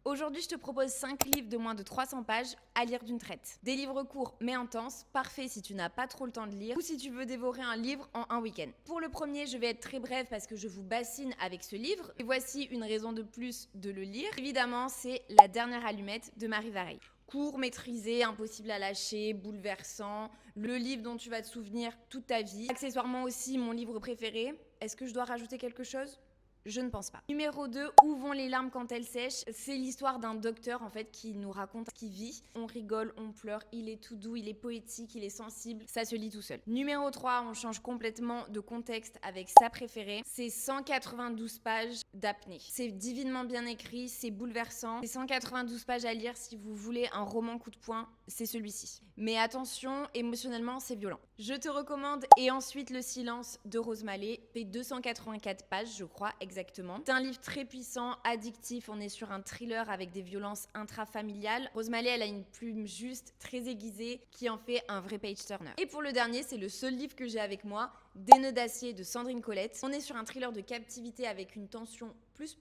Aujourd'hui, je te propose 5 livres de moins de 300 pages à lire d'une traite. Des livres courts mais intenses, parfaits si tu n'as pas trop le temps de lire ou si tu veux dévorer un livre en un week-end. Pour le premier, je vais être très brève parce que je vous bassine avec ce livre. Et voici une raison de plus de le lire. Évidemment, c'est La dernière allumette de Marie Varey. Court, maîtrisé, impossible à lâcher, bouleversant, le livre dont tu vas te souvenir toute ta vie. Accessoirement aussi mon livre préféré. Est-ce que je dois rajouter quelque chose ? Je ne pense pas. Numéro 2, Où vont les larmes quand elles sèchent ? C'est l'histoire d'un docteur en fait qui nous raconte ce qu'il vit. On rigole, on pleure, il est tout doux, il est poétique, il est sensible, ça se lit tout seul. Numéro 3, on change complètement de contexte avec sa préférée. C'est 192 pages d'apnée. C'est divinement bien écrit, c'est bouleversant. C'est 192 pages à lire si vous voulez un roman coup de poing, c'est celui-ci. Mais attention, émotionnellement, c'est violent. Je te recommande Et ensuite le silence de Rose Mallet, fait 284 pages, je crois, exactement. C'est un livre très puissant, addictif, on est sur un thriller avec des violences intrafamiliales. Rose Mallet, elle a une plume juste, très aiguisée, qui en fait un vrai page-turner. Et pour le dernier, c'est le seul livre que j'ai avec moi, Des nœuds d'acier de Sandrine Colette. On est sur un thriller de captivité avec une tension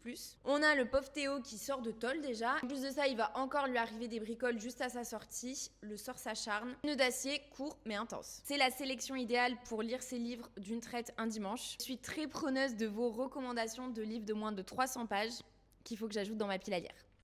plus. On a le pauvre Théo qui sort de tôle déjà. En plus de ça, il va encore lui arriver des bricoles juste à sa sortie. Le sort s'acharne. Nœud d'acier, court mais intense. C'est la sélection idéale pour lire ces livres d'une traite un dimanche. Je suis très preneuse de vos recommandations de livres de moins de 300 pages qu'il faut que j'ajoute dans ma pile à lire.